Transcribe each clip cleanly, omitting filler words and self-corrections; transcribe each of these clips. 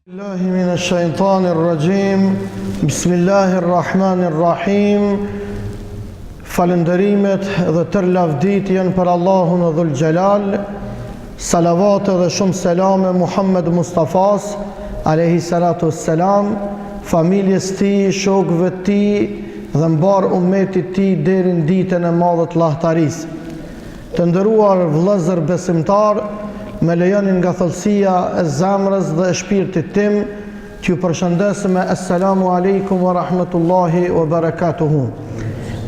Billahi minash shaitanir rajim. Bismillahir rahmanir rahim. Falënderimet dhe tërë lavdit janë për Allahun Dhul Gjelal. Salavate dhe shumë selame Muhammed Mustafas alayhi salatu wassalam, familjes ti, shokëve ti dhe mbar ummetit ti deri në ditën e madhe të lahtarisë. Të nderuar vëllezër besimtar, me lejonin nga thellësia e zemrës dhe e shpirtit tim, t'ju përshëndes me Assalamu alaikum wa rahmatullahi wa barakatuhu.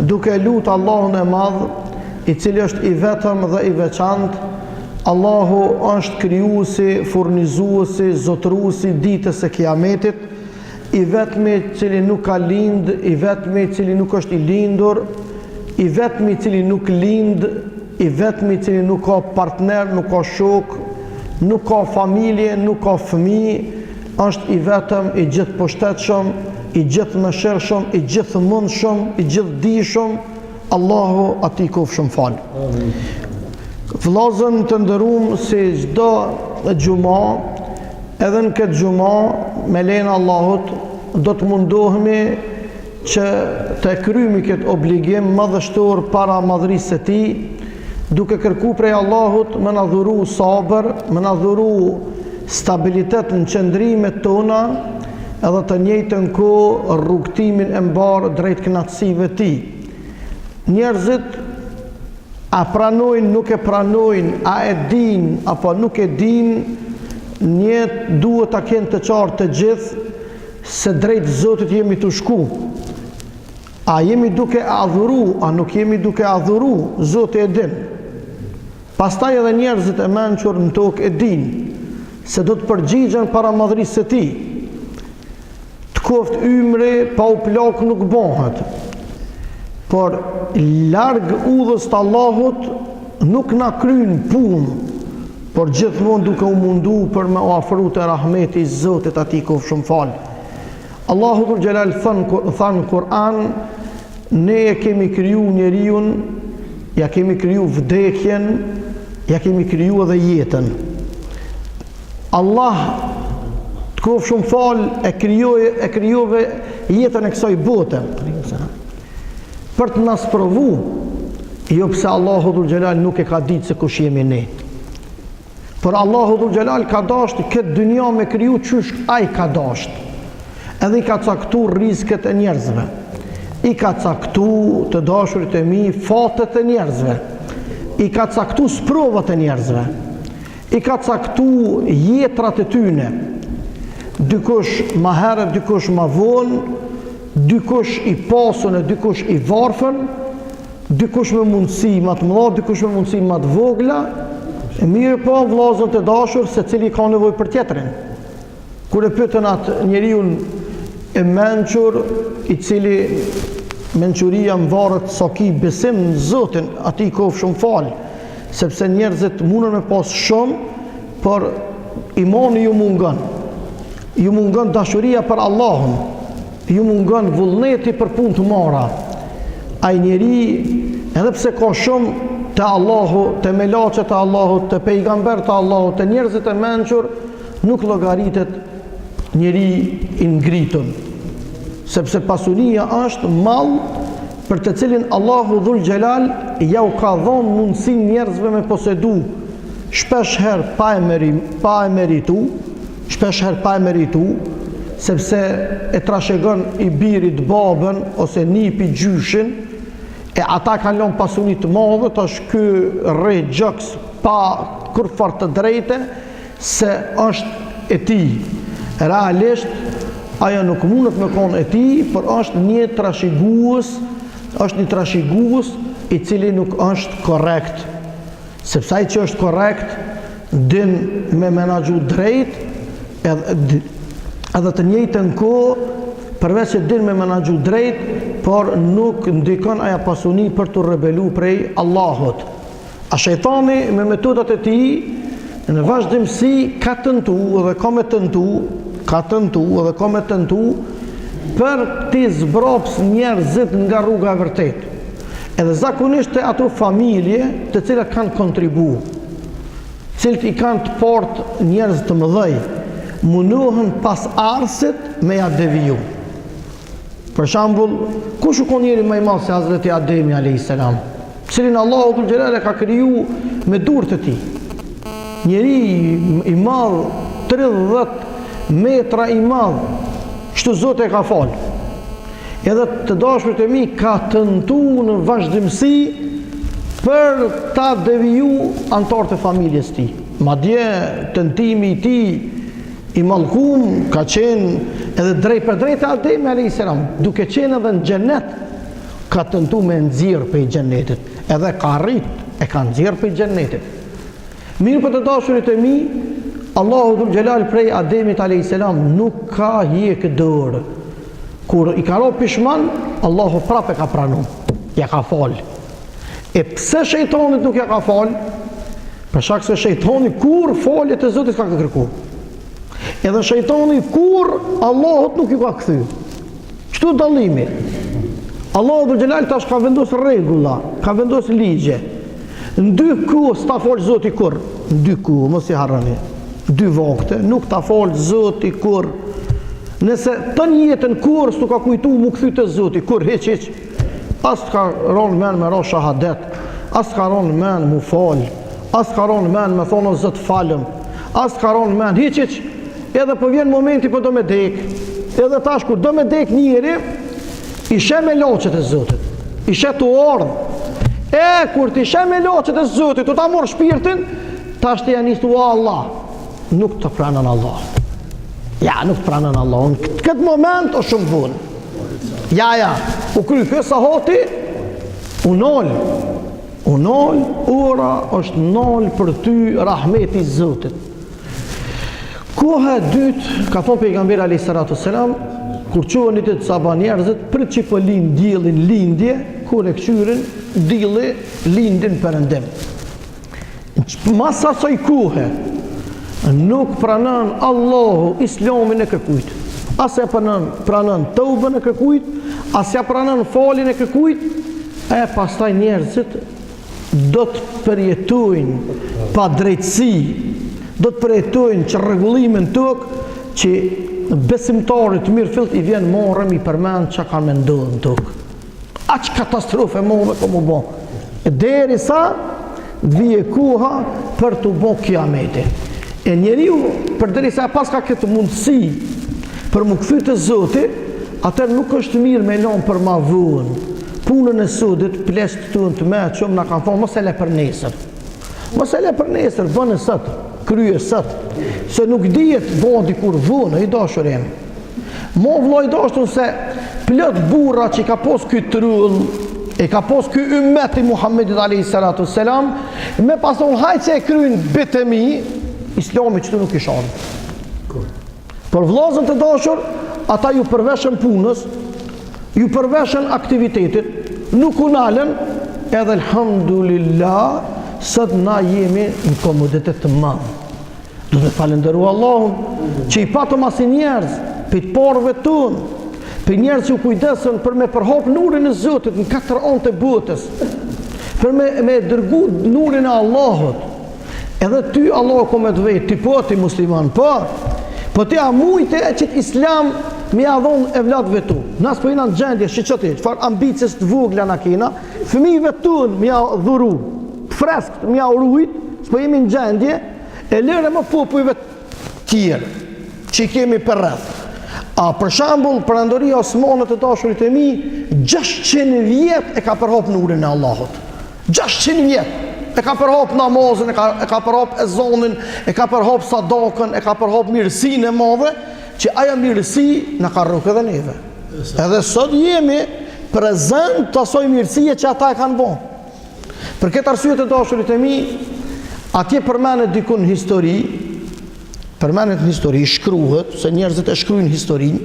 Duke lutë Allahun e madh, i cili është i vetëm dhe i veçantë. Allahu është krijuesi, furnizuesi, zotëruesi ditës së Kiametit, i vetmi i cili nuk ka lind, i vetmi i cili nuk është i lindur, i vetmi i cili nuk lind, i vetmi i cili nuk ka partner, nuk ka shok, nuk ka familje, nuk ka fëmijë, është i vetëm, i gjithë poshtetshëm, i gjithë mëshirshëm, i gjithë mundshëm, i gjithë dijshëm. Allahu atij qofshëm fal. Vëllezër të nderuam, si çdo xhumë, edhe në këtë xhumë, me lejen e Allahut, do të mundohemi që të kryejmë këtë obligim madhështor para madhërisë së Tij, duke kërku prej Allahut me na dhuru sabër, me na dhuru stabilitet në qëndrimet tona, edhe të njëjtën kohë rrugtimin e mbar drejt kënaqësive të Tij. Njerëzit a pranojnë, nuk e pranojnë, a e din apo nuk e din, njët duhet ta kenë të qartë të gjithë se drejt Zotit jemi të shku. A jemi duke adhuru, a nuk jemi duke adhuru, Zoti e din. Pastaj edhe njerëzit e mençur në tokë e din se do të përgjigjen para madhërisë së Tij. Të koft ymri pa u plak nuk bëhet. Por larg udhës të Allahut nuk na kryen punë, por gjithmonë duke u mundu për me u afru te rahmeti i Zotit atij qofshëm fal. Allahu Dhul Gjelal thënë në Kur'an, ne e kemi kriju njeriun, ja kemi kriju vdekjen, ja kemi kriju edhe jetën. Allah të qofshëm fal e krijove jetën e kësaj bote për të na sprovu, jo pse Allahu Dhul Gjelal nuk e ka ditë se kush jemi ne. Por Allahu Dhul Gjelal ka dashur këtë dynja me kriju çysh ai ka dashur. Edhe i ka caktu rizket e njerëzve, i ka caktu të dashurit e mi fatet e njerëzve, i ka caktu sprovat e njerëzve, i ka caktu jetrat e tyne, dykush ma herët, dykush ma vonë, dykush i pasën e dykush i varfën, dykush me mundësi ma të mëdha, dykush me mundësi ma të vogla, e mirë po vllazën të dashur se cili ka nevojë për tjetrin. Kur e pyetën atë njeriun e mençur, i cili mençuria mvaret sa ki besim në Zotin, atij qofshëm fal, sepse njerëzit mundën me pas shumë, por imani ju mungon. Ju mungon dashuria për Allahun, ju mungon vullneti për punë të mara. Ai njeri, edhe pse ka shumë te Allahu, te melaçet e Allahut, te pejgambert e Allahut, te njerëzit e mençur, nuk llogaritet njeri i ngritun, sepse pasunia është mall për të cilin Allahu Dhul Gjelal ja u ka dhënë mundësi njerëzve me posedu, shpesh herë pa e meritu, sepse e trashëgon i birit babën ose nipi gjyshin, e ata kanë lënë pasuni të madhe, tash ky rre gjoks pa kur fort të drejtë se është e tij. Realisht ajo nuk mundet me konë e tij, por është një trashëgues i cili nuk është korrekt. Sepse ai që është korrekt din me menaxhu drejt, edhe të njëjtën kohë, përveç se din me menaxhu drejt, por nuk ndikon aja pasuni për të rebelu prej Allahut. A shejtani me metodat e tij në vazhdimsi ka tentu edhe ka me tentu për të zbrops njerëzit nga rruga e vërtet. Edhe zakonisht të ato familje të cilat kanë kontribu, cilët i kanë të port njerëz të mëdhej, munohen pas arsit me ja deviju. Për shembull, kush u kon njeri më i madh se Hazreti Ademi alayhis salam, cilin Allahu dhul Jalal ka kriju me durët e tij. Njeri i madh 30 metra i madh, kështu Zoti e ka fal. Edhe të dashurit e mi ka tentuar në vazhdimsi për ta deviju antarët e familjes tij. Madje tentimi i tij i mallkum ka qenë edhe drejt për drejt e Ademi alayhis salam, duke qenë edhe në xhenet, ka tentuar me nxjerr prej xhenetit, edhe ka arrit, e ka nxjerr prej xhenetit. Mirë për të dashurit e mi, Allahu dhul Jalal prej Ademit alayhis salam nuk ka hjekë dorë. Kur i ka ro pishman, Allahu prapë ka pranu, ja ka fal. E pse shejtanit nuk ja ka fal? Për shkak se shejtani kur faljet e Zotit ka kërkuar. Edhe shejtani kur Allahut nuk i ka kthy. Çto dallimi? Allahu dhul Jalal tash ka vendosur rregulla, ka vendosur ligje. Në 2 kohë s'ta fal Zoti kur, në 2 kohë, mos i harroni. 2 vakte nuk ta fal Zoti kur. Nëse të jetën kur s'u ka kujtu mu kthy te Zoti, kur hiç. As ka rënë men me ra shahadet, as ka rënë men mu fal, as ka rënë men me thonë Zot falem, as ka rënë men hiç. Edhe po vjen momenti po do me dek. Edhe tash kur do me dek njëri, i she me loçet e Zotit. I she tu ardh. Kur ti she me loçet e Zotit, tu ta morr shpirtin, tash ti ja nis tu Allah. Nuk të pranon Allah. Ja, nuk të pranon Allah. Në këtë moment o shumë vonë. Ja, u kry kësa hoti, u nol, ora është nol për ty rahmeti Zotit. Koha e dytë, ka thonë pejgamberi alayhis salatu selam, kur qohën i të saba njerëzit, për që për lind diellin lindje, kur e këqyrin, dielli lindin përëndim. Mas asaj kohe, nuk pranon Allahu islamin e kërkujt. As e pranon tëubën e kërkujt, as ja pranon falin e kërkujt, pastaj njerëzit do të përjetojnë pa drejtësi, do të përjetojnë që rregullimin tokë që besimtarit mirëfillt i vjen morëm i përmend që kanë me ndodhë në tokë. Aq katastrofe morë ka mu bo. Derisa vije koha për të bo kiameti. E njeriu, përderisa pas ka këtë mundësi për mu kthy te Zoti, atër nuk është mirë me lënë për ma vonë. Punën e sodit, plesht të të me, qëmë nga kanë thonë, mos e le për nesër. Mos e le për nesër, bënë sot, krye sot. Se nuk dihet bondi kur vonë, i dashurim. Mo vllai dashur se plot burra që ka pos ky trull, e ka pos ky ummet i Muhammedit alayhis salatu selam, me pason hajtë e kryen bitë mi, Islami që të nuk i shanë. Por vllazën të dashur, ata ju përveshën punës, ju përveshën aktivitetit, nuk u nalën, edhe alhamdulillah, sot na jemi në komoditet të madh. Do të falenderoj Allahun që i patëm asi njerëz, për të parëve tonë, për njerëz që u kujdesën për me përhap nurin e Zotit në 4 anë të botës, për me dërgu nurin e Allahut. Edhe ty Allah ko me të vejtë, ti po, ti musliman, po ti a mujte që islam me ja dhonë evlatëve tu. Nas po jena në gjendje, shqyqëti, qëfar ambicjes të vogla në kena, fëmijëve tunë me ja dhuru, freskët me ja urujt, s'po jemi në gjendje, e lëre më popujve tjerë, që i kemi për rreth. A për shambull, Perandoria Osmane të dashurit e mi, 600 vjet e ka përhap nurin e Allahut. 600 vjet. E ka përhap namazin, e ka përhap ezanin, e ka përhap sadakën, e ka përhap mirësinë e madhe, që aja mirësi në ka rrugë edhe neve. Edhe sot jemi prezent të asoj mirësie që ata e kanë bon. Për këtë arsye të dashurit e mi, atje përmenet dikun histori, shkruhet, se njerëzit e shkrujnë historinë,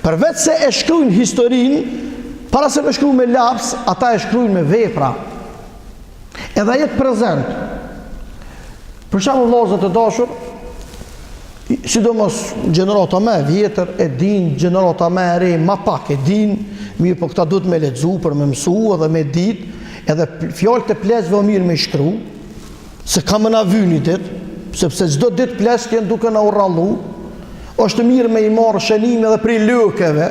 përveç se e shkrujnë historinë, para se me shkruj me laps, ata e shkrujnë me vepra. Edhe jetë prezent. Për shembull vllazët e dashur, sidomos gjenerata më e vjetër e din, gjenerata më e re më pak e din, mirë po këta duhet me lexu për me mësu edhe me ditë, edhe fjalët e plesve o mirë me shkru, se ka më na vyni ditë, sepse çdo ditë plesët janë duke na urrallu, Është mirë me I marrë shënime dhe prej lëkeve,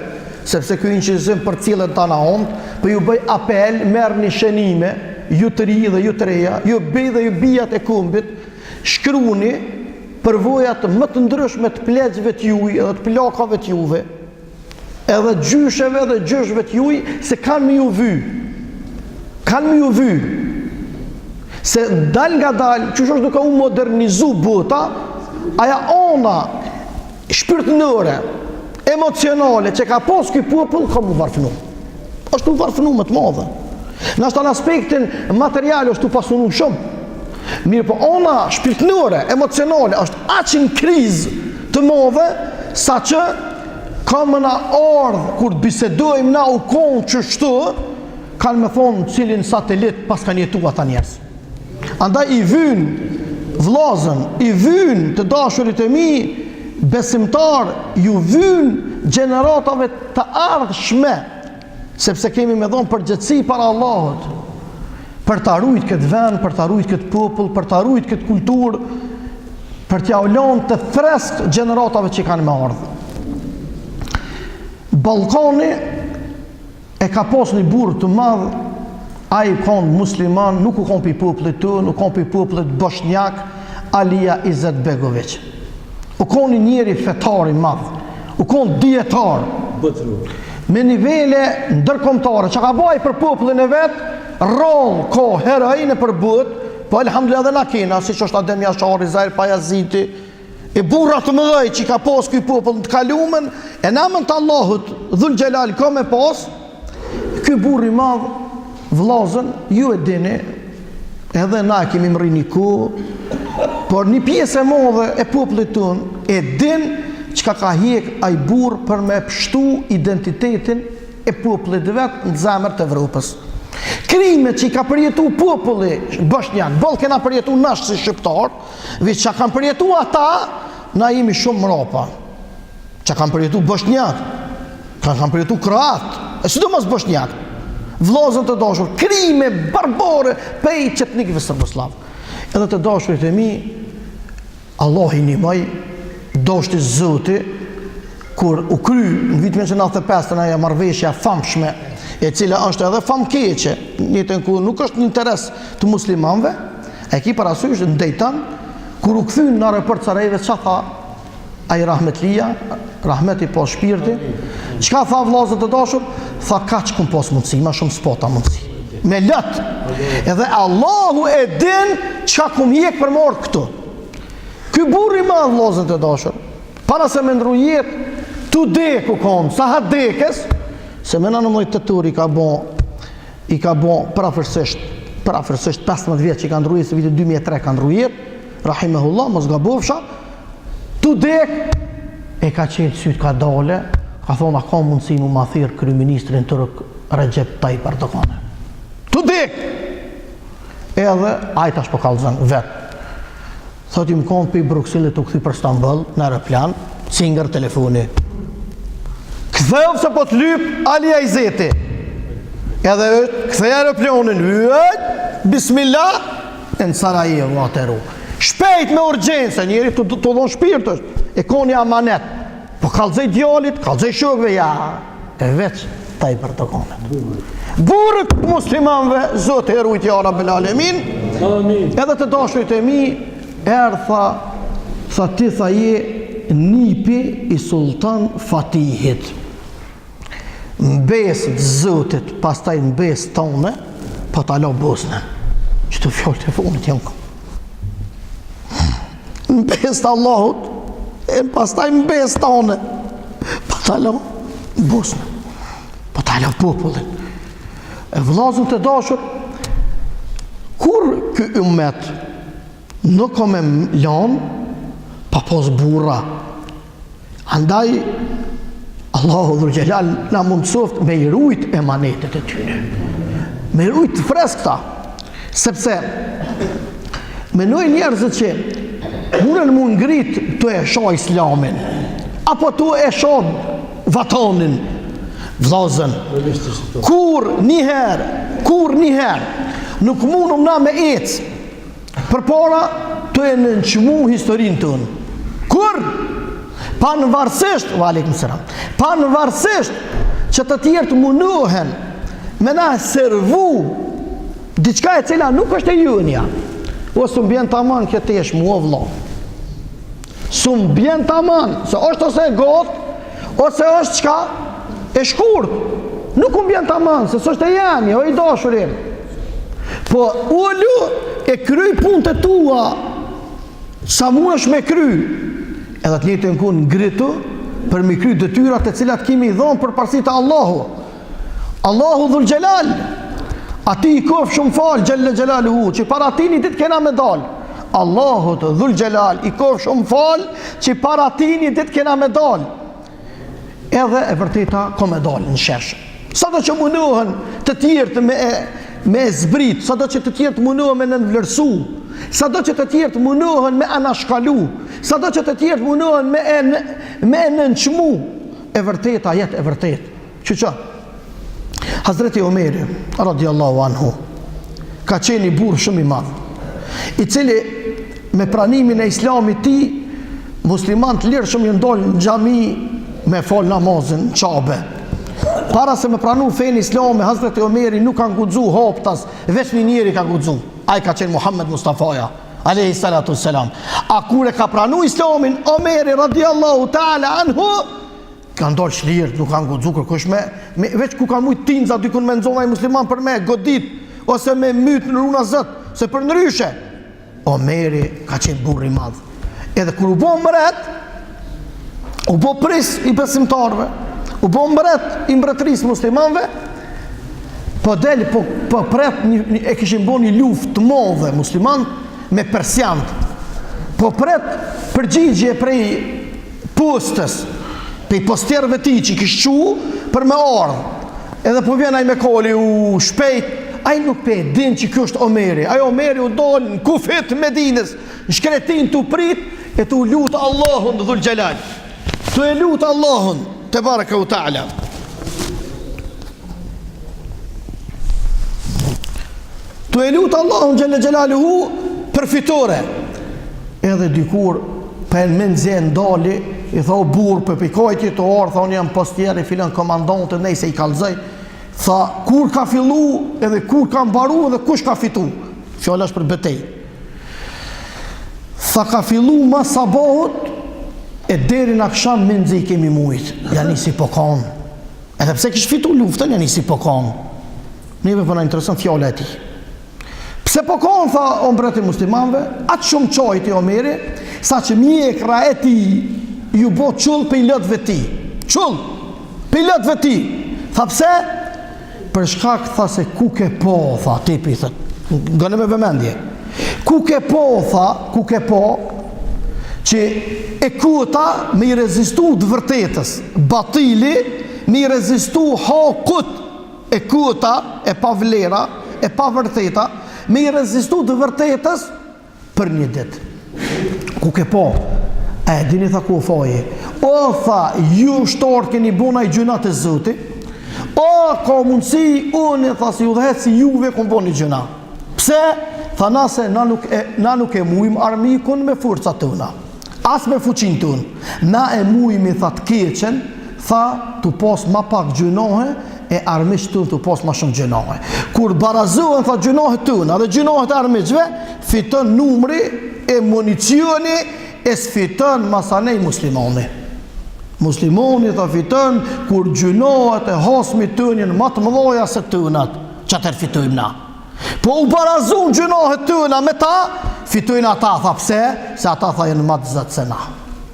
sepse ky incizim për cilët tana ondë, për ju bëj apel, merë një shënime, ju të ri dhe ju të reja, ju bëj dhe ju bijat e kumbit, shkruni përvojat më të ndryshme të pleqve të juj edhe të plakave të juve, edhe gjysheve dhe gjyshve të juj, se kanë me ju vy. Kanë me ju vy. Se dal nga dal, që është duke u modernizu bota, aja ona shpirtënore, emocionale, që ka pas këj popull, ka mu varfënu. është u varfënu më të madhe. Në ashtë në aspektin material është u pasunu shumë. Mirë po ona shpirtënore, emocionale, është aqin kriz të madhe, sa që ka më na ardhë, kur të bisedojmë na u konë që shtu, kanë me thonë cilin satelit pas kanë jetu ata njerës. Andaj I vynë vllazën, I vynë të dashurit e mi, besimtar, ju vynë gjeneratave të ardhshme, sepse kemi me dhonë përgjithësi para Allahut, për të arrujt këtë vend, për të arrujt këtë popull, për të arrujt këtë kulturë, për t'ja ulon të freskët gjeneratave që kanë me ardhë. Ballkani e ka pas një burr të madh, ai kon musliman, nuk u kon pi popullit të, nuk kon pi popullit bosnjak, Alija Izetbegović. U kon një njeri fetar I madh, u kon dietar. Me nivele ndërkombëtare, çka ka bëj për popullin e vet, rroll ko heroine për but, po alhamdulillah dhe na kena, siç është Adem Jashari, Zair Pajaziti, e burra të mëdhej që ka pas ky popull të kalumen, e namën të Allahut, Dhul Gjelal ka me pas, ky burr I madh, vllazën, ju e dini, edhe na kemi mri një ku, por një pjesë e madhe e popullit tonë e din çka ka hjek ai burr për me pështu identitetin e popullit vet në zemër të Evropës. Krimet që I ka përjetu populli bosnjak, boll kena përjetu nash si shqiptar, veç që kanë përjetu ata, na jemi shumë mrapa. Që kanë përjetu bosnjak, kanë përjetu kroat, e sidomos bosnjak, vllazën të dashur, krime barbare pej çetnikëve serboslav. Edhe të dashurit e mi, Allah I nimoj, doshti Zoti, kur u kry në vitin 1995 ajo marrëveshja famshme, e cila është edhe famkeqe, njëtën ku nuk është një interes të muslimanve, e ki parasysh në Dejtan, kur u kthyn në aeroport Sarajeve, çka tha ai rahmetlia, rahmeti po shpirti, çka tha vllazët të dashur, tha kaç kum pas mundësi, më shumë s'pota mundësi. Me lët. Edhe Allahu e din çka kum hjek për mort këtu. Ky burr I madh vllazët të dashur, para se me ndru jetë, tu deku kon, sa ha dekes, se me në mëjtë të tur I ka bon prafërsisht 15 vjetë që I ka ndrujet, se vitë 2003 ka ndrujet, rahimehullah, mos gabofsha, tu dek, e ka qenë sytë ka dole, ka thonë, a ka mundësi mu ma thirë kryeministrin Turk Recep Tayyip Erdogan. Tu dek! Edhe, ajta shpo kalëzën, vetë. Thot I më konë për I Bruxellit u këthi për Stamboll, në aeroplan, cingër telefoni. Ktheu se po të lyp Alija Izeti. Edhe kthej aeroplanin, bismillah, në Sarajevo atëru. Shpejt me urgjense, njeri të dhon shpirt është, e koni amanet. Po kallëzej djalit, kallëzej shokëve, ja, e veç Tayyip Erdoganit. Burrët muslimanve, Zoti e rujt ja Rabbel Alemin. Amin. Edhe të dashurit e mi, tha ti tha je nipi I Sultan Fatihit. Mbesë të Zotit, pastaj mbesë tonë, po ta lo Bosnë. Që të fjallë të fonit janë kom. Mbesë të Allahut, e pastaj mbesë tonë, po ta lo Bosnë. Po ta lo popullin. E vllazën të dashur, kur ky ummet nuk ka me lanë, pa pos burra. Andaj, Allahu Dhul Gjelal na mundsoft me I rujt emanetet e tyre. Me I rujt freskta. Sepse, menoj njerëzit që munën mu ngrit të e shoh islamin, apo të e shoh vatanin, vllazën. Kur njëherë, nuk mundum na me ecë, për para të e nënqmu historinë tënë. Kur? pavarësisht që të tjerë të munohen me na servu diçka e cila nuk është e jënja, ose mbjen taman kjo tesh mua vëlla, mbjen taman se është ose e gotë ose është çka e shkurt, nuk mbjen taman se s'është e jemi o i dashurim, po ullu e kryj punët e tua sa mundesh me kry, edhe të njëjtën kun ngritu për mi kry detyrat e cilat kemi dhonë për parësitë e Allahu Dhul Gjelal, ati i kof shumë falë Gjelle Gjelaluhu, që para ti një ditë kena me dalë. Allahu Dhul Gjelal i kof shumë falë, që para ti një ditë kena me dalë. Edhe e vërteta ko me dalë në sheshë. Sa do që munohen të tjertë me zbrit, sa do që të tjertë munohen me nënvlerësu, sa do që të tjertë munohen me anashkalu, sa do që të tjertë munohen me nënçmu, e vërteta jetë e vërtet. Që Hazreti Omeri radiallahu anhu ka qenë i burr shumë i madh, i cili me pranimin e islamit ti muslimanët lirë shumë jënë dollë në xhami me fol namazin qabe. Para se me pranu fejnë islami, Hazreti Omeri nuk ka guxu hoptas, veç një njeri ka guxu, ai ka qenë Muhammed Mustafaja alayhi salatu selam. A kur e ka pranu islamin Omeri radiallahu ta'ala anhu, ka ndollë shlirë, nuk kanë guxu kërkush veç ku ka mujt tinza dykun me nxona i musliman për me godit, ose me myt në runa zët, se për ndryshe. Omeri ka qenë burr i madh. Edhe kur u bo mbret, u bo pris i besimtarve, u bo mbret i mbretërisë muslimanve, po del, po pret, e kishin bo një luftë të madhe musliman me persiant, po pret përgjigje prej postës, pe i postjerëve ti që i kishë qu për me ardhë, edhe po vjen ai me koli u shpejt, ai nuk pe din që kjo është Omeri, ai Omeri u donë në kufit Medinës, në shkretin të prit, e të u lutë Allahun Dhul Gjelal, të e lutë Allahun te baraka u ta'ala. Të e lutë Allahun Gjelle Gjelaluhu për fitore, edhe dikur për në menzjen dali, i tha o burë për pikojtje të orë, tha unë jam postjeri, filan komandante, nej se i kalzaj, tha kur ka fillu, edhe kur ka mbaru, edhe kush ka fitu, fjalla është për betej. Tha ka fillu ma sabahut, e deri në aksham menzi kemi mujt, janë nisi po kanë, edhe pse kish fitu luftën, janë nisi po kanë, neve për në interesën fjalla e ti. Pse po kanë, tha o mbreti muslimanve, atë shumë qajti Omeri, sa që mjekra e ti ju bo qull për i lëtëve ti. Qull për i lëtëve ti. Tha pse? Për shkak tha se ku ke po, tha tipi, tha, nga në me vëmendje. Ku ke po, që e kuta me i rezistu të vërtetës, batili me i rezistu hakut e kuta, e pa vlera, e pa vërteta, me i rezistu të vërtetës për një ditë. Ku ke po, dini tha ku faje, o tha ju shtorë keni bona i gjunat e zëti, o ka mundësi unë tha si u dhehet si juve kom bona i gjuna. Pse? Tha nase na nuk e mujmë armikun me forcat tëna, as me fuqin tënë, na e mujmë i tha të keqen, tha të pas ma pak gjunohe, e armisht tënë të pas ma shumë gjunohe. Kur barazohen tha gjunohe tëna dhe gjunohe të armishtve, fiton numri e municioni e sfiton masanej muslimoni. Muslimoni tha fiton kur gjunohet e hasmi tënjën ma të mëdhoja se tënat, që atër fitojmë na. Po u barazun gjunohet tëna me ta, fitojnë ata, tha pse? Se ata tha jenë ma të zëtë se na.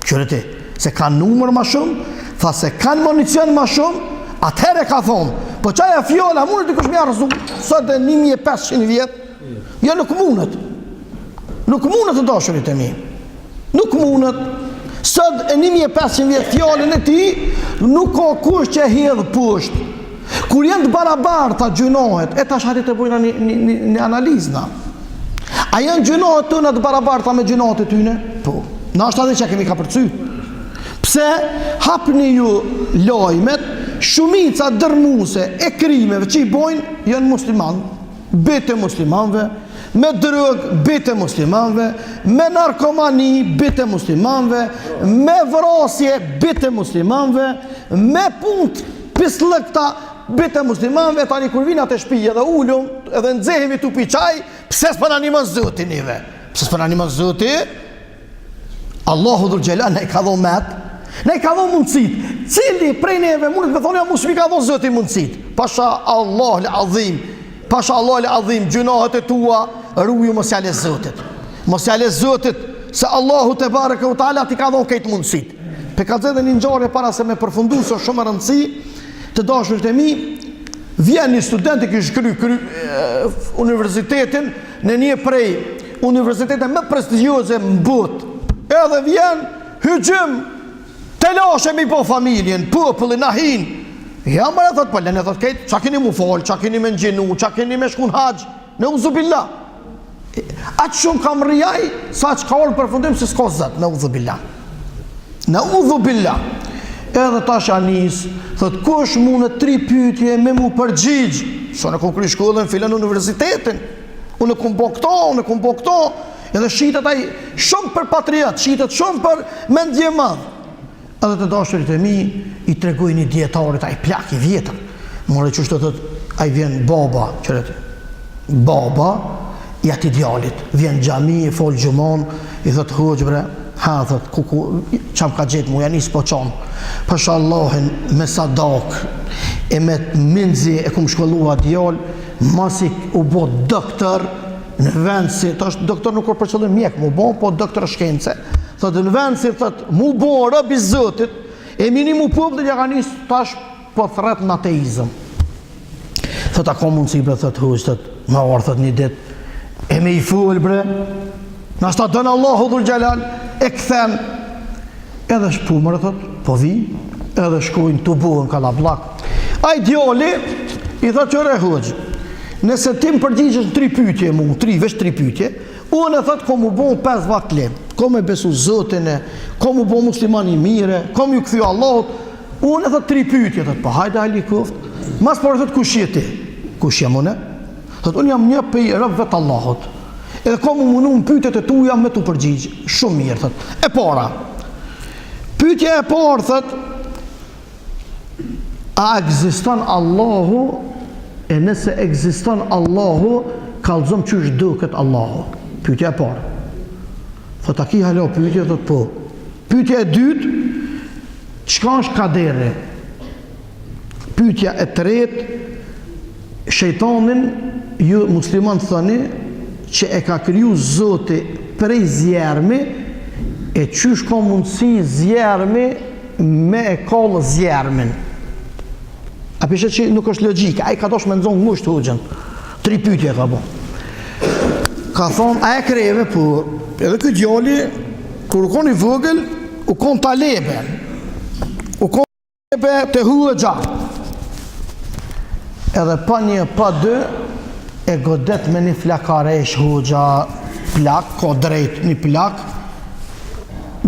Qërëti, se kanë numër ma shumë, tha se kanë municion ma shumë, atëhere ka thonë, po qaja fjolla, mundet dikush me arzu, sot e 1500 vjetë, ja nuk mundet. Nuk mundet të dashurit e mi. Nuk mundet. Sot e 1500 vjetë fjallin e ti, nuk ka kush që hedhë poshtë. Kur jenë të barabarta gjunohet, e tash harit e bojna një analizna. A jenë gjunohet të në të barabarta me gjunohet e tyne? Po. Na është adhe që kemi ka përcy. Pse hapni ju lojmet, shumica dërmuse e krimeve që i bojnë, janë musliman, bete muslimanve, me drogë, bitë e muslimanve, me narkomani, bitë e muslimanve, me vrasje, bitë e muslimanve, me punë pislëkta, bitë e muslimanve. Tani kur vina të shpija dhe ullum, edhe nxehemi tu pi qaj, pse s'pën animon zoti nive? Pse s'pën animon zoti? Allahu dhul Gjelal ne i ka dhon met, ne i ka dhon mundësit. Cili prej neve mundet me thonë ja mos mi ka dhon zoti mundësit? Pasha Allah l'azim, pasha Allah l'azim, gjunahet e tua, ruju mos jale zotit. Mos jale zotit, se Allahu te bareke u taala ti ka dhon këtë mundësit. Pe ka zedhe një ngjarje para se me përfundu, se shumë rëndësi, të dashurit e mi, vjen një student i kishë kry universitetin në një prej universitetet më prestigjioze në botë. Edhe vjen hygjim, telashe mi po familjen, popullin, nahin. Ja mërë e thot, pëllën e thot kejtë, qa keni mu falë, qa keni me ngjenu, qa keni me shkun haqë, në uzubillah. Aqë shumë kam rrijaj, sa që ka orë përfundim se s'ka zëtë, në uzubillah. Në uzubillah. Edhe tash anis, thot, kush mu në 3 pyetje me mu përgjigjë? So në kom kry shkollën, filen universitetin. Unë kom po këto, edhe shitet ai shumë për patriot, shitet shumë për mendje madh. Edhe të dashurit e mi i tregoj një dietarit, ai plak i vjetër. More çështë thot, ai vjen baba, qëret. Baba i atij djalit, vjen xhami, i fol xhumon, i thot hoxh bre, ha thot, çam ka gjet mu janis po çon. Pashallahin me sadak e me minzi e kum shkollua djal, masi u bë doktor. Në vend si, tash doktor nuk për qëllim mjek, mu bon, po doktor shkence. Thotë në vend si, thotë, mu bon rëbi zëtit, e minimu popullin ja ka nis tash po thret në ateizëm. Thotë, a ka mundësi bre, thotë, huq, thotë, ma orë, thotë, një dit, e me i full, bre, në ashta dënë Allahu dhul Gjelal, e këthen, edhe shpumër, thotë, po vi, edhe shkojnë të buën kalablak. A i djali, i thotë qëre huq, nëse ti më përgjigjesh 3 pyetje mu, veç 3 pyetje, unë e thot kom u bon 5 vakt lem, kom e besu Zotin e, kom u bon musliman i mire, kom ju këthyu Allahut, unë e thot 3 pyetje, thot, pa hajde hajli kuft, mas por e thot kush je ti? Kush jam une? Thot, unë jam një pej rëbë vetë Allahut, edhe kom u munu në pyetjet e tuja me tu përgjigj, shumë mirë, thot, e para, pyetja e parë, thot, a ekziston Allahu? E nëse ekziston Allahu, kallëzom qysh duket Allahu. Pyetja e parë. Thot, a ki halo pyetje? Thot, po. Pyetja e dytë, çka është kaderi? Pyetja e tretë, shejtanin, ju musliman thoni, që e ka kriju Zoti prej zjermi, e qysh ka mundësi zjermi me e kallë zjermin. A pishe që nuk është logjike, a i ka dosh me nëzonë ngusht të ugjën. 3 pyetje ka bo. Ka thonë, a e kreve, po, edhe këtë djali, kur u kon i vogël, u kon talebe. U kon talebe të huë gjatë. Edhe pa një, pa 2, e godet me një flakaresh hoxha, plak, ko drejt një plak,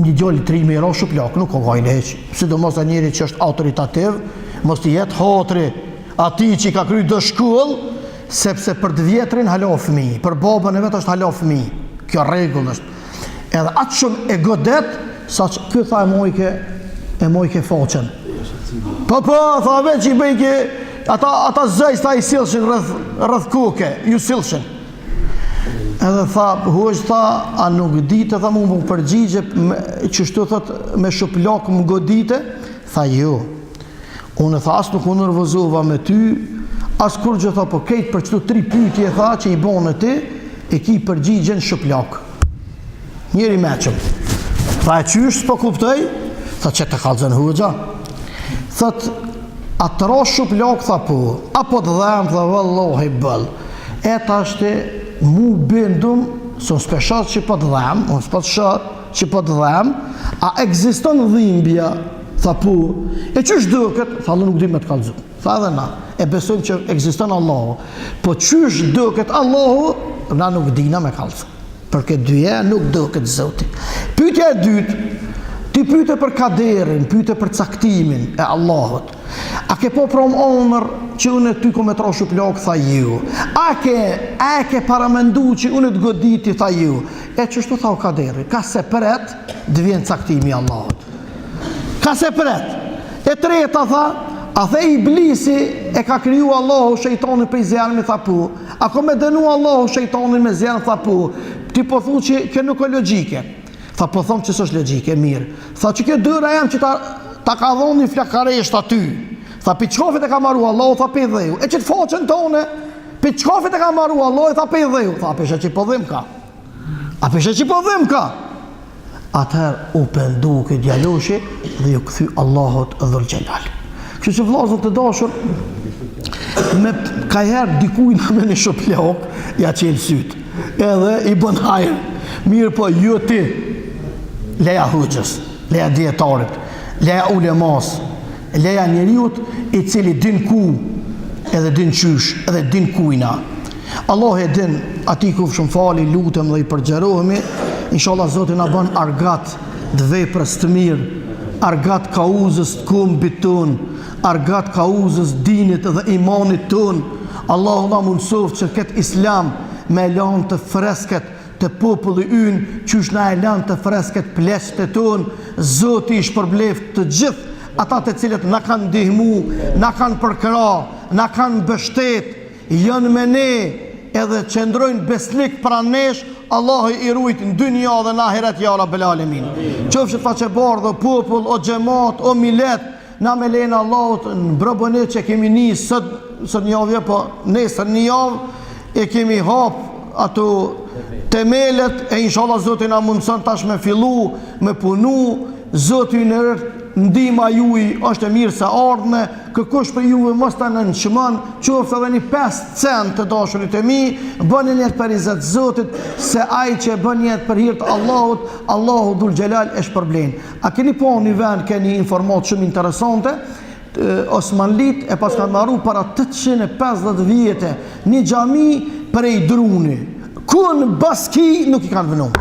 një djali 3 miro shu plak, nuk o gajnë heq. Sidomos a njëri që është autoritativ, mos të jetë hotri ati që i ka kry dë shkull, sepse për 2 vjetrin halo fëmi, për babën e vetë është halo fëmi. Kjo regull është. Edhe atë shumë e godet, sa që këtë tha e mojke faqen. Po, tha veç i bëjke, ata zëjs ta i silshin rrëth kuke, ju silshin. Edhe tha, huaj tha, a nuk dite, tha mu më përgjigje, qështu thot, me shuplak më godite, tha ju. Unë e tha, asë nuk unë nërvëzova me ty, asë kur gjë tha, po kejtë për qëtu 3 pyetje tha që i bonë e ti, e ki përgjigjen shuplak. Njeri meqëm. Tha e qysh, s'po kuptoj? Tha që të kalëzën huëgja. Thët, atëra shuplak, tha po, apo të dhem, tha vëllohi bëll. E ta është mu bindum, së në speshat që po të dhem, unë s'po të shatë që po të dhem, a egziston dhimbja, tha po, e qysh duket? Tha nuk di me të kalëzu. Tha edhe na, e besojmë që egziston Allahu. Po qysh duket Allahu, na nuk dina me kalëzu. Për këtë dyje nuk duket Zoti. Pyetja e dytë, Ti pyete për kaderin, pyete për caktimin e Allahut. A ke po prom onër që unë ty ko me troshu plak, tha ju. A ke paramendu që unë të goditi, tha ju. E qështu tha o kaderi, ka se pret, dë vjen caktimi Allahut. Ka se pret. E treta tha, a the iblisi e ka kriju Allahu shejtonin për i zjarëmi, tha pu. A ko me dënu Allahu shejtonin me zjarën, tha pu. Ti po thu që kjo nuk o logike. Tha po thom që s'është logjike, mirë. Tha që kjo dyra jam që ta ka dhoni flakaresht aty. Tha pi qkofit e ka maru Allah, tha pi dheu. E që të foqen tone, pi qkofit e ka maru Allah, tha pi dheu. Tha pishe që po dhim ka. A pishe që po dhim ka. Atëher u pëndu këtë djaloshi dhe ju këthy Allahot dhul gjelal. Kështë që vlazën të dashur, me kajher dikujna me një shoplok, ja qelë sytë. Edhe i bën hajrë. Mirë po, jo ti, leja hëgjës, leja djetarit, leja ulemas, leja njeriut i cili din ku, edhe din qysh, edhe din kujna. Allah e din, ati ku shumë fali, lutem dhe i përgjerohemi, inshallah Zotin a bën argat dhe veprës të mirë, argat kauzës të kumbit ton, argat kauzës dinit dhe imanit ton. Allah na mundsoft që këtë islam me lanë të fresket të populli ynë, qysh na e lanë të fresket pleqët e tonë. Zoti i shpërbleft të gjithë ata të cilët na kanë ndihmu, na kanë përkra, na kanë bështet, janë me ne edhe qëndrojnë besnik pra nesh. Allah i rujt në dynja dhe në ahiret, ja Rabbel Alemin. Qofshet faqebar dhe popull, o gjemat, o milet, na me lejnë Allahut në brëbënit që kemi një sët një javë, po nesër një javë e kemi hap ato temelet, e inshallah Zoti na mundson tash me fillu, me punu. Zoti në ndihma juaj është e mirë se ardhme, kërkush për juve mos ta nënçmon, qoftë edhe një 5 cent të dashurit e mi, bëni një për izet Zotit, se ai që bën jetë për hir të Allahut, Allahu dhul xhelal e shpërblen. A keni po një vend, keni informatë shumë interesante? Osmanlit e pas kanë marru para 850 vjetë një xhami prej druni, ku në Baski nuk i kanë vënë.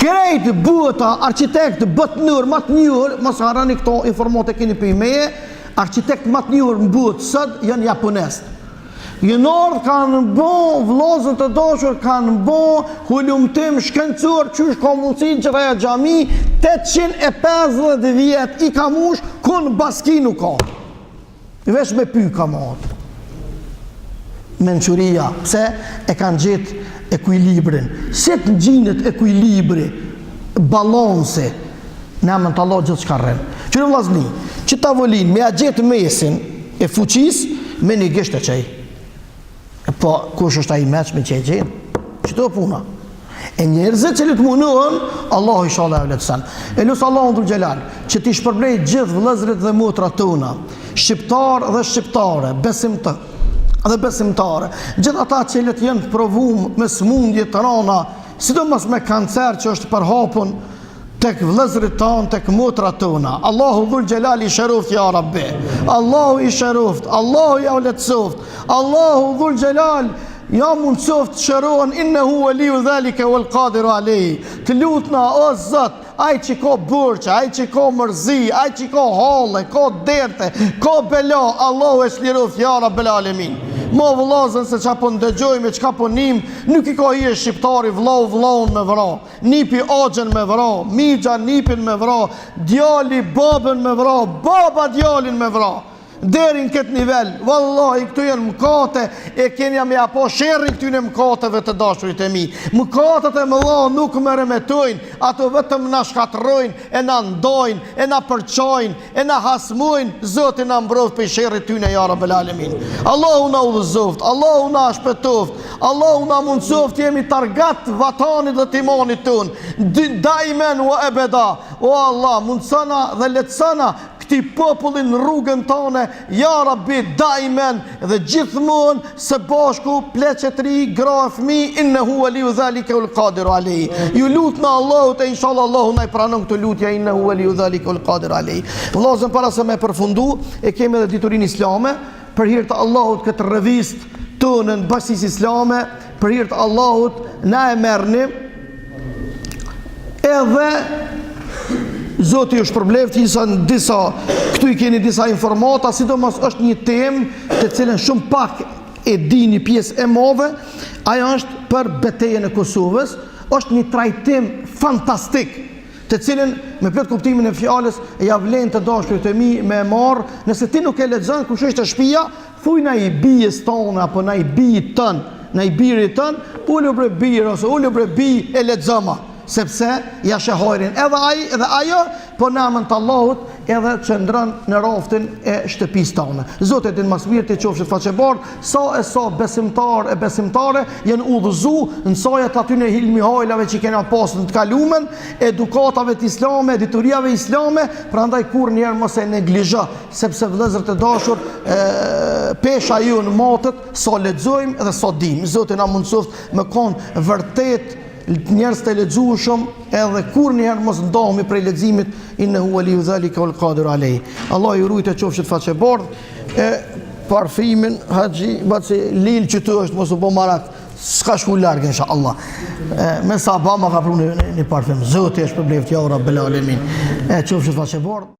Krejt buta, architekt botnur, matë njërë, mos harani këto informate keni për i meje, architekt matë njërë në butë sëtë janë japonest. Jënardë kanë bo, vlozën të dashur kanë bo, hulumtim shkencur, qysh ka mundësin që reja gjami, 850 vjetë i ka mush, ku në Baski nuk ka. Vesh me py ka matë. Menquria, pse e kanë gjithë ekuilibrin. Se të gjinët ekuilibri, balanse, ne amën të Allah gjithë shka rrenë. Që në vlazni, që tavolin me a gjithë mesin e fuqis, me një gisht e qej. Po, kush është a i meq me qej gjenë? Që të puna. E njerëzit që li të munohen, Allah i shala e vletësan. E lusë Allah në dhul gjelal, që ti shpërbrej gjithë vëllezrit dhe motra tona, shqiptar dhe shqiptare, besimtare, gjithë ata që let jenë provum me smundje të rana, sidomos me kancer që është përhapun tek vëllezërit tanë, tek motrat tona. Allahu dhul xhelal i shëroft ja Rabbi. Allahu i shëroft, Allahu ja uletsoft, Allahu dhul xhelal ja mundsoft shërohen, innehu waliu dhalika wal qadiru alayhi. Të lutna o Zot, ai që ka burqë, ai që ka mërzi, ai që ka halle, ka derte, ka bela, Allahu e shliroft ja Rabbel Alemin. Ma vëllazën se qa po ndëgjojme, qka po nim, nuk i ka i e shqiptari vlaun me vra, nipi agjen me vra, migja nipin me vra, djali babën me vra, baba djalin me vra. Deri në këtë nivel, vallahi këtu janë mëkate, e kenja me apo sherrin këtyne mëkateve të dashurit e mi. Mëkatet e mëdha nuk më remetojnë, ato vetëm na shkatrojnë, e na ndojnë, e na përçojnë, e na hasmojnë. Zoti na mbrojt për sherrit tyne ja Rabbel Alemin. Allahu na udhëzoft, Allahu na shpëtoft, Allahu na mundsoft jemi targat vatanit dhe timonit ton. Daimen wa ebeda. O Allah, mundsana dhe lehtësana këti popullin në rrugën tone, ja Rabbi, daimen dhe gjithmonë së bashku, pleqetri, gra, fmi, innehu waliu dhalika wal qadiru alayhi. Ju lutna Allahut e inshallah Allahu na i pranon këtë lutje, innehu waliu dhalika wal qadiru alayhi. Vëllazën, para se me përfundu, e kemi edhe diturin islame, për hir të Allahut këtë revist tonë në Bashkisë Islame, për hir të Allahut na e merrni edhe Zoti ju shpërblefti në disa, këtu I keni disa informata, sidomos është një temë të cilën shumë pak e dini pjesë e madhe, ajo është për betejën e Kosovës, është një trajtim fantastik, të cilën me plot kuptimin e fjalës ja vlen të dashurit e mi me marr, nëse ti nuk e lexon kush është shtëpia, thuj na I bijës tonë apo na I bijit tën, na I birit tën, ulu bre bir ose ulu bre bi e lexoma, sepse ja shehojrin edhe ai edhe ajo po namën të Allahut edhe qëndron në raftin e shtëpisë tonë. Zoti din mas mirë të qofshin faqebardh, sa besimtar e besimtare janë udhëzuar në sajat aty në hilmi hajlave që kena pasur të kalumen, edukatave të islame, dituriave islame, prandaj kurrëherë mos e neglizho, sepse vëllezërit e dashur, pesha ju në matët sa lexojmë dhe sa dim. Zoti na mundsoft me kon vërtet njerëz të lexueshëm edhe kurrëherë mos ndahemi prej leximit, innehu waliyu zalika wal qadir alayh. Allah ju rujtë qofshit faqebardh. E parfimin haxhi baci lil që tu është mos u bë marat, s'ka shku larg inshallah. Me sabah ma ka prunë një parfim. Zoti është përbleft ja rabbel alamin. E qofshit faqebardh.